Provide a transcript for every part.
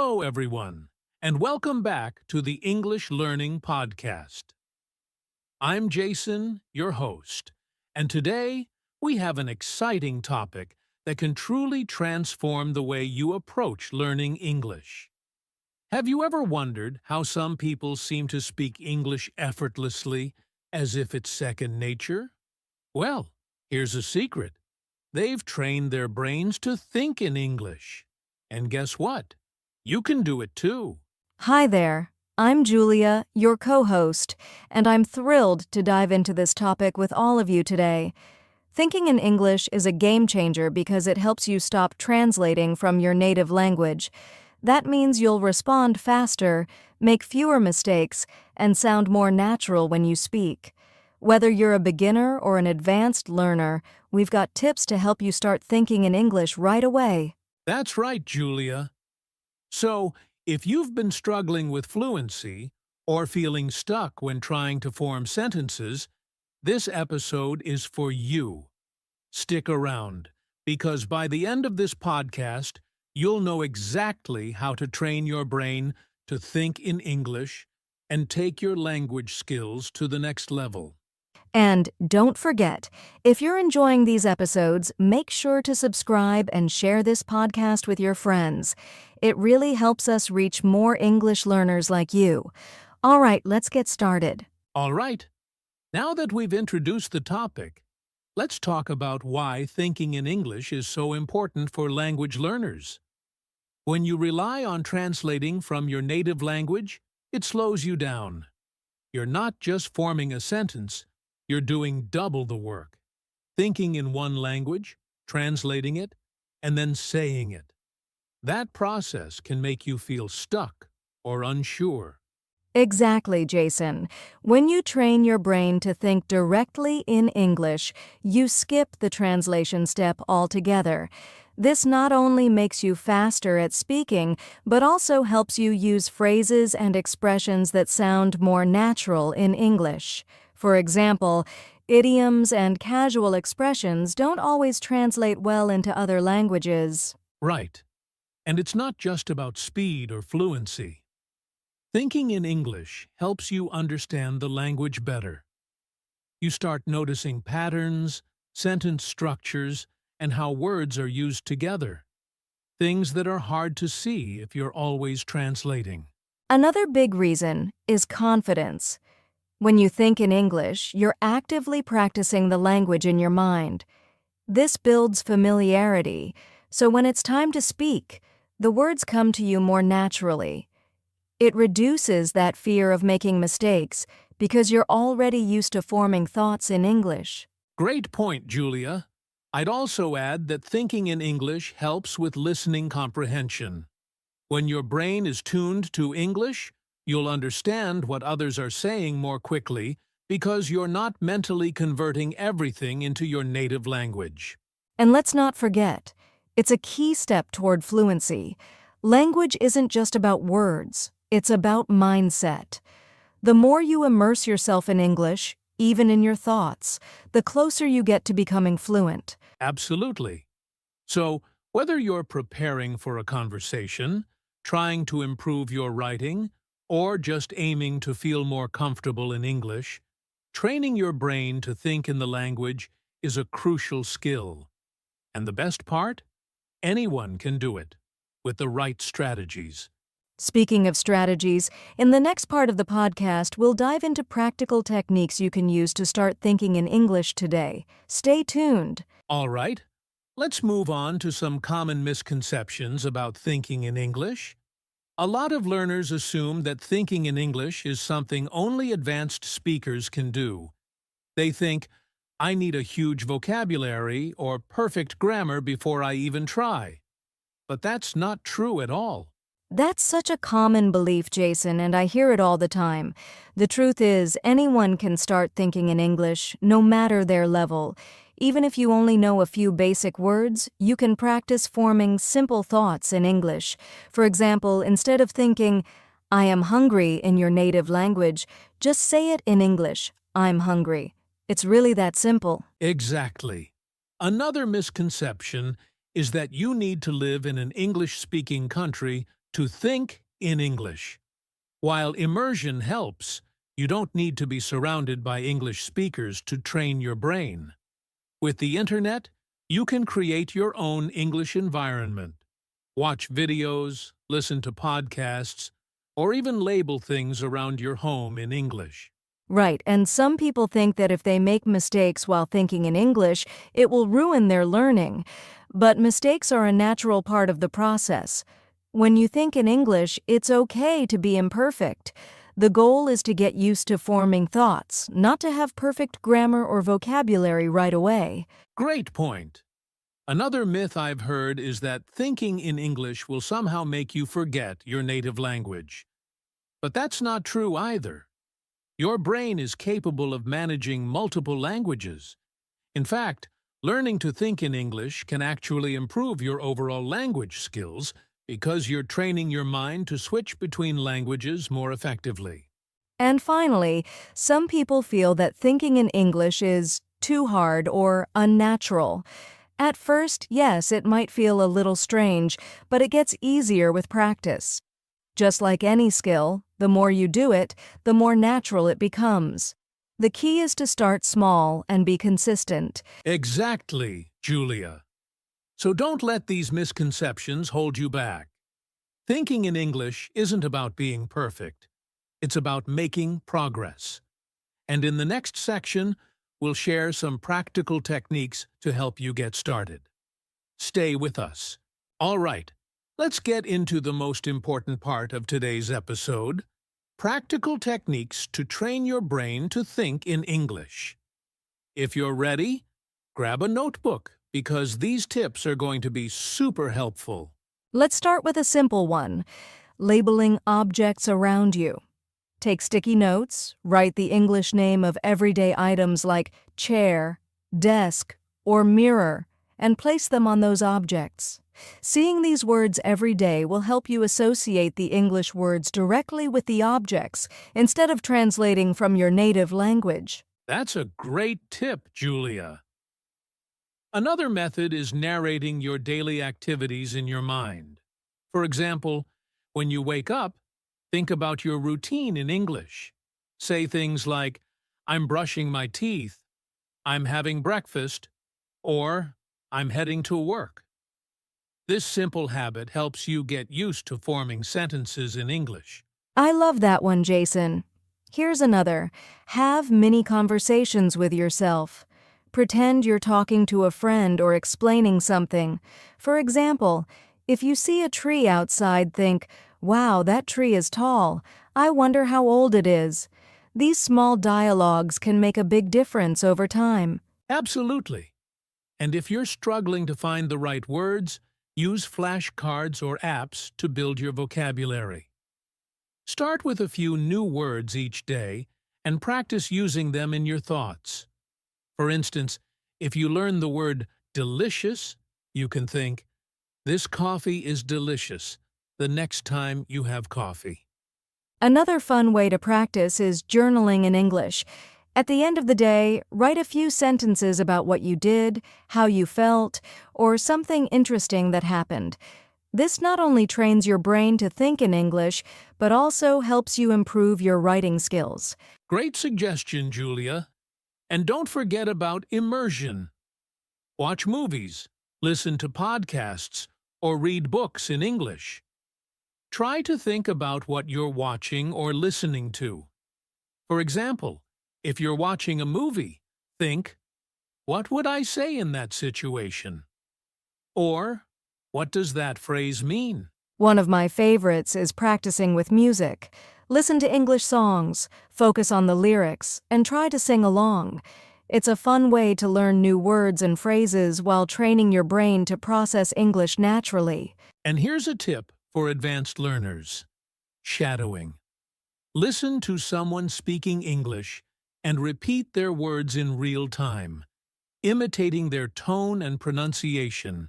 Hello, everyone, and welcome back to the English Learning Podcast. I'm Jason, your host, and today we have an exciting topic that can truly transform the way you approach learning English. Have you ever wondered how some people seem to speak English effortlessly, as if it's second nature? Well, here's a secret. They've trained their brains to think in English. And guess what? You can do it too. Hi there, I'm Julia, your co-host, and I'm thrilled to dive into this topic with all of you today. Thinking in English is a game changer because it helps you stop translating from your native language. That means you'll respond faster, make fewer mistakes, and sound more natural when you speak. Whether you're a beginner or an advanced learner, we've got tips to help you start thinking in English right away. That's right, Julia. So, if you've been struggling with fluency or feeling stuck when trying to form sentences, this episode is for you. Stick around, because by the end of this podcast, you'll know exactly how to train your brain to think in English and take your language skills to the next level. And don't forget, if you're enjoying these episodes, make sure to subscribe and share this podcast with your friends. It really helps us reach more English learners like you. All right, let's get started. All right, now that we've introduced the topic, let's talk about why thinking in English is so important for language learners. When you rely on translating from your native language, it slows you down. You're not just forming a sentence, you're doing double the work. Thinking in one language, translating it, and then saying it. That process can make you feel stuck or unsure. Exactly, Jason. When you train your brain to think directly in English, you skip the translation step altogether. This not only makes you faster at speaking, but also helps you use phrases and expressions that sound more natural in English. For example, idioms and casual expressions don't always translate well into other languages. Right. And it's not just about speed or fluency. Thinking in English helps you understand the language better. You start noticing patterns, sentence structures, and how words are used together. Things that are hard to see if you're always translating. Another big reason is confidence. When you think in English, you're actively practicing the language in your mind. This builds familiarity, so when it's time to speak, the words come to you more naturally. It reduces that fear of making mistakes because you're already used to forming thoughts in English. Great point, Julia. I'd also add that thinking in English helps with listening comprehension. When your brain is tuned to English, you'll understand what others are saying more quickly because you're not mentally converting everything into your native language. And let's not forget, it's a key step toward fluency. Language isn't just about words, it's about mindset. The more you immerse yourself in English, even in your thoughts, the closer you get to becoming fluent. Absolutely. So, whether you're preparing for a conversation, trying to improve your writing, or just aiming to feel more comfortable in English, training your brain to think in the language is a crucial skill. And the best part? Anyone can do it, with the right strategies. Speaking of strategies, in the next part of the podcast, we'll dive into practical techniques you can use to start thinking in English today. Stay tuned. All right, let's move on to some common misconceptions about thinking in English. A lot of learners assume that thinking in English is something only advanced speakers can do. They think, I need a huge vocabulary or perfect grammar before I even try. But that's not true at all. That's such a common belief, Jason, and I hear it all the time. The truth is, anyone can start thinking in English, no matter their level. Even if you only know a few basic words, you can practice forming simple thoughts in English. For example, instead of thinking, I am hungry in your native language, just say it in English, I'm hungry. It's really that simple. Exactly. Another misconception is that you need to live in an English-speaking country to think in English. While immersion helps, you don't need to be surrounded by English speakers to train your brain. With the internet, you can create your own English environment. Watch videos, listen to podcasts, or even label things around your home in English. Right, and some people think that if they make mistakes while thinking in English, it will ruin their learning. But mistakes are a natural part of the process. When you think in English, it's okay to be imperfect. The goal is to get used to forming thoughts, not to have perfect grammar or vocabulary right away. Great point. Another myth I've heard is that thinking in English will somehow make you forget your native language. But that's not true either. Your brain is capable of managing multiple languages. In fact, learning to think in English can actually improve your overall language skills because you're training your mind to switch between languages more effectively. And finally, some people feel that thinking in English is too hard or unnatural. At first, yes, it might feel a little strange, but it gets easier with practice. Just like any skill, the more you do it, the more natural it becomes. The key is to start small and be consistent. Exactly, Julia. So don't let these misconceptions hold you back. Thinking in English isn't about being perfect. It's about making progress. And in the next section, we'll share some practical techniques to help you get started. Stay with us. All right, let's get into the most important part of today's episode: practical techniques to train your brain to think in English. If you're ready, grab a notebook because these tips are going to be super helpful. Let's start with a simple one: labeling objects around you. Take sticky notes, write the English name of everyday items like chair, desk, or mirror, and place them on those objects. Seeing these words every day will help you associate the English words directly with the objects instead of translating from your native language. That's a great tip, Julia. Another method is narrating your daily activities in your mind. For example, when you wake up, think about your routine in English. Say things like, "I'm brushing my teeth," "I'm having breakfast," or "I'm heading to work." This simple habit helps you get used to forming sentences in English. I love that one, Jason. Here's another: have mini conversations with yourself. Pretend you're talking to a friend or explaining something. For example, if you see a tree outside, think, "Wow, that tree is tall. I wonder how old it is." These small dialogues can make a big difference over time. Absolutely. And if you're struggling to find the right words, use flashcards or apps to build your vocabulary. Start with a few new words each day and practice using them in your thoughts. For instance, if you learn the word delicious, you can think, "This coffee is delicious," the next time you have coffee. Another fun way to practice is journaling in English. At the end of the day, write a few sentences about what you did, how you felt, or something interesting that happened. This not only trains your brain to think in English, but also helps you improve your writing skills. Great suggestion, Julia. And don't forget about immersion. Watch movies, listen to podcasts, or read books in English. Try to think about what you're watching or listening to. For example, if you're watching a movie, think, "What would I say in that situation?" Or, "What does that phrase mean?" One of my favorites is practicing with music. Listen to English songs, focus on the lyrics, and try to sing along. It's a fun way to learn new words and phrases while training your brain to process English naturally. And here's a tip for advanced learners: shadowing. Listen to someone speaking English and repeat their words in real time, imitating their tone and pronunciation.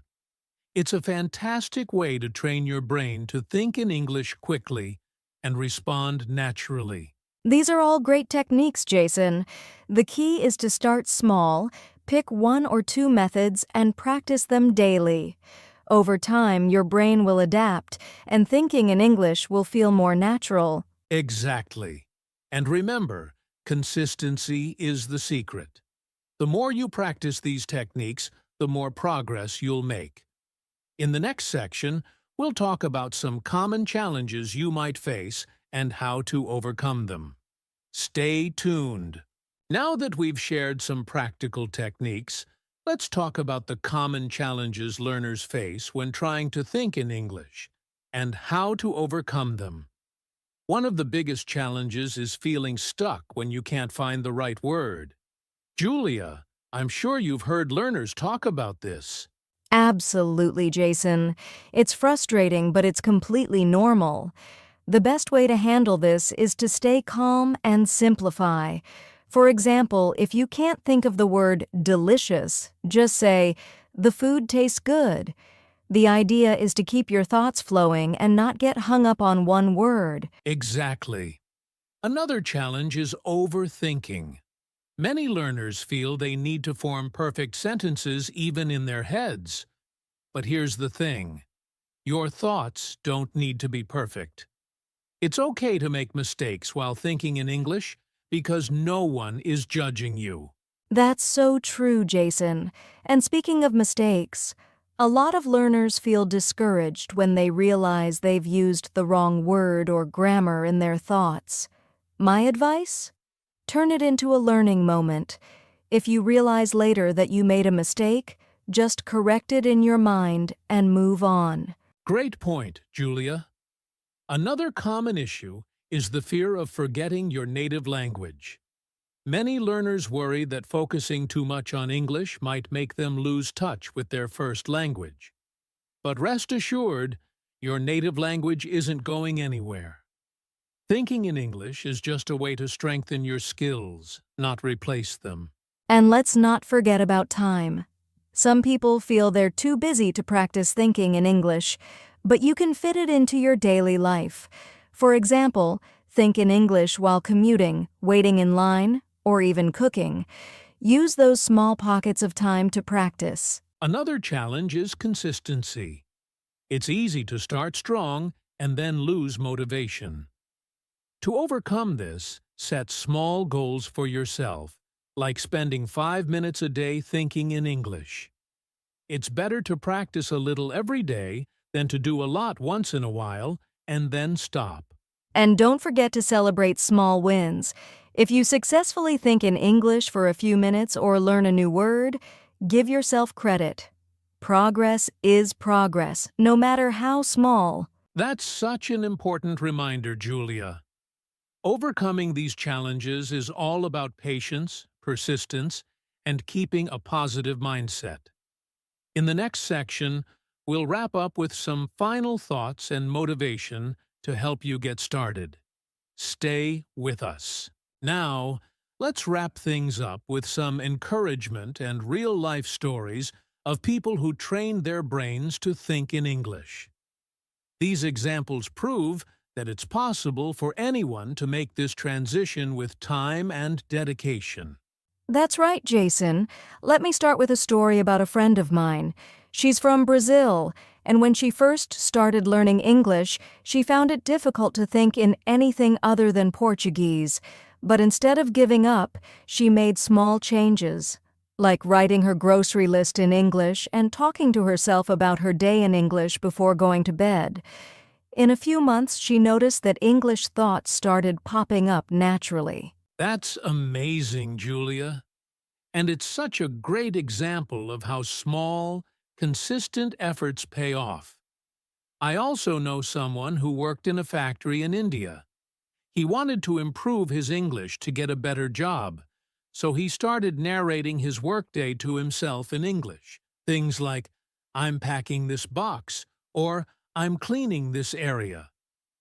It's a fantastic way to train your brain to think in English quickly and respond naturally. These are all great techniques, Jason. The key is to start small, pick one or two methods, and practice them daily. Over time, your brain will adapt, and thinking in English will feel more natural. Exactly. And remember, consistency is the secret. The more you practice these techniques, the more progress you'll make. In the next section, we'll talk about some common challenges you might face and how to overcome them. Stay tuned. Now that we've shared some practical techniques, let's talk about the common challenges learners face when trying to think in English and how to overcome them. One of the biggest challenges is feeling stuck when you can't find the right word. Julia, I'm sure you've heard learners talk about this. Absolutely, Jason. It's frustrating, but it's completely normal. The best way to handle this is to stay calm and simplify. For example, if you can't think of the word delicious, just say, "The food tastes good." The idea is to keep your thoughts flowing and not get hung up on one word. Exactly. Another challenge is overthinking. Many learners feel they need to form perfect sentences even in their heads. But here's the thing. Your thoughts don't need to be perfect. It's okay to make mistakes while thinking in English because no one is judging you. That's so true, Jason. And speaking of mistakes, a lot of learners feel discouraged when they realize they've used the wrong word or grammar in their thoughts. My advice? Turn it into a learning moment. If you realize later that you made a mistake, just correct it in your mind and move on. Great point, Julia. Another common issue is the fear of forgetting your native language. Many learners worry that focusing too much on English might make them lose touch with their first language. But rest assured, your native language isn't going anywhere. Thinking in English is just a way to strengthen your skills, not replace them. And let's not forget about time. Some people feel they're too busy to practice thinking in English, but you can fit it into your daily life. For example, think in English while commuting, waiting in line, or even cooking. Use those small pockets of time to practice. Another challenge is consistency. It's easy to start strong and then lose motivation. To overcome this, set small goals for yourself, like spending 5 minutes a day thinking in English. It's better to practice a little every day than to do a lot once in a while and then stop. And don't forget to celebrate small wins. If you successfully think in English for a few minutes or learn a new word, give yourself credit. Progress is progress, no matter how small. That's such an important reminder, Julia. Overcoming these challenges is all about patience, persistence, and keeping a positive mindset. In the next section, we'll wrap up with some final thoughts and motivation to help you get started. Stay with us. Now, let's wrap things up with some encouragement and real-life stories of people who trained their brains to think in English. These examples prove that it's possible for anyone to make this transition with time and dedication. That's right, Jason. Let me start with a story about a friend of mine. She's from Brazil, and when she first started learning English, she found it difficult to think in anything other than Portuguese. But instead of giving up, she made small changes, like writing her grocery list in English and talking to herself about her day in English before going to bed. In a few months, she noticed that English thoughts started popping up naturally. That's amazing, Julia. And it's such a great example of how small, consistent efforts pay off. I also know someone who worked in a factory in India. He wanted to improve his English to get a better job, so he started narrating his workday to himself in English. Things like, "I'm packing this box," or "I'm cleaning this area."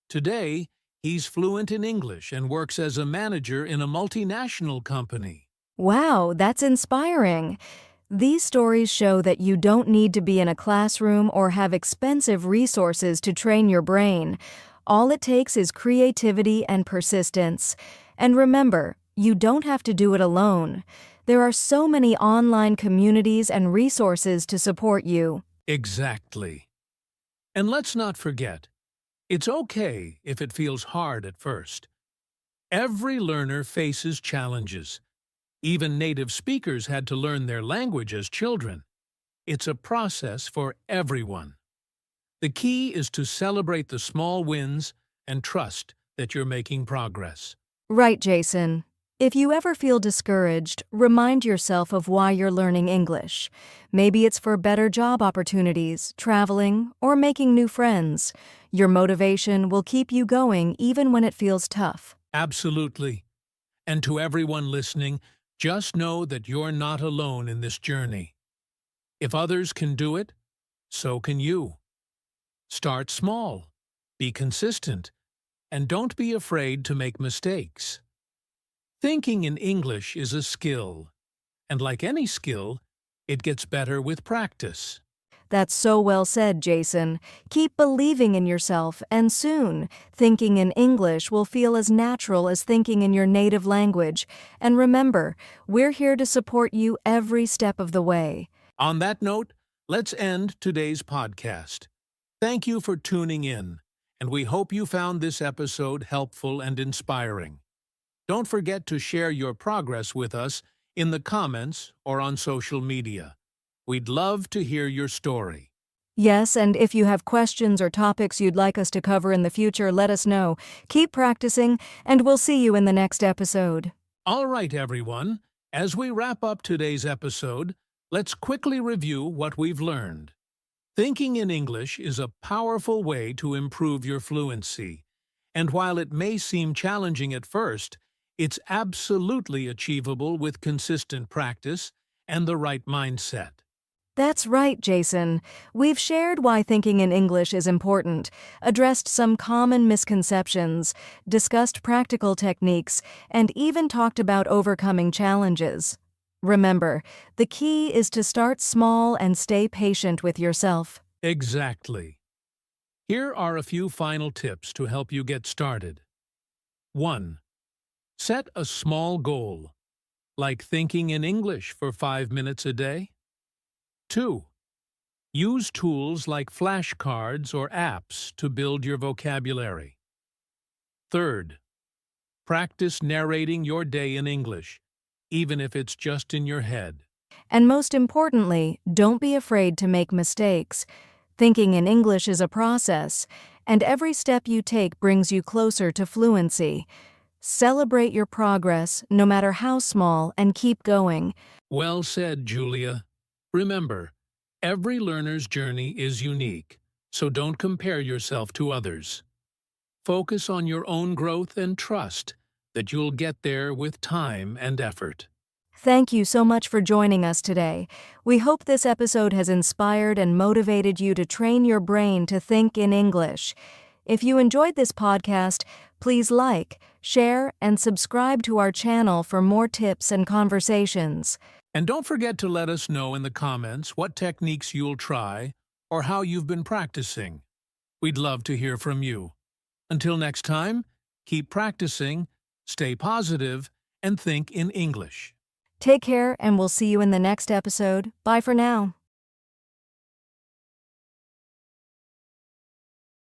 Today, he's fluent in English and works as a manager in a multinational company. Wow, that's inspiring. These stories show that you don't need to be in a classroom or have expensive resources to train your brain. All it takes is creativity and persistence. And remember, you don't have to do it alone. There are so many online communities and resources to support you. Exactly. And let's not forget, it's okay if it feels hard at first. Every learner faces challenges. Even native speakers had to learn their language as children. It's a process for everyone. The key is to celebrate the small wins and trust that you're making progress. Right, Jason. If you ever feel discouraged, remind yourself of why you're learning English. Maybe it's for better job opportunities, traveling, or making new friends. Your motivation will keep you going even when it feels tough. Absolutely. And to everyone listening, just know that you're not alone in this journey. If others can do it, so can you. Start small, be consistent, and don't be afraid to make mistakes. Thinking in English is a skill, and like any skill, it gets better with practice. That's so well said, Jason. Keep believing in yourself, and soon, thinking in English will feel as natural as thinking in your native language. And remember, we're here to support you every step of the way. On that note, let's end today's podcast. Thank you for tuning in, and we hope you found this episode helpful and inspiring. Don't forget to share your progress with us in the comments or on social media. We'd love to hear your story. Yes, and if you have questions or topics you'd like us to cover in the future, let us know. Keep practicing, and we'll see you in the next episode. All right, everyone. As we wrap up today's episode, let's quickly review what we've learned. Thinking in English is a powerful way to improve your fluency. And while it may seem challenging at first, it's absolutely achievable with consistent practice and the right mindset. That's right, Jason. We've shared why thinking in English is important, addressed some common misconceptions, discussed practical techniques, and even talked about overcoming challenges. Remember, the key is to start small and stay patient with yourself. Exactly. Here are a few final tips to help you get started. 1. Set a small goal, like thinking in English for 5 minutes a day. 2. Use tools like flashcards or apps to build your vocabulary. 3. Practice narrating your day in English, even if it's just in your head. And most importantly, don't be afraid to make mistakes. Thinking in English is a process, and every step you take brings you closer to fluency. Celebrate your progress, no matter how small, and keep going. Well said, Julia. Remember, every learner's journey is unique, so don't compare yourself to others. Focus on your own growth and trust that you'll get there with time and effort. Thank you so much for joining us today. We hope this episode has inspired and motivated you to train your brain to think in English. If you enjoyed this podcast, please like, share, and subscribe to our channel for more tips and conversations. And don't forget to let us know in the comments what techniques you'll try or how you've been practicing. We'd love to hear from you. Until next time, keep practicing, stay positive, and think in English. Take care, and we'll see you in the next episode. Bye for now.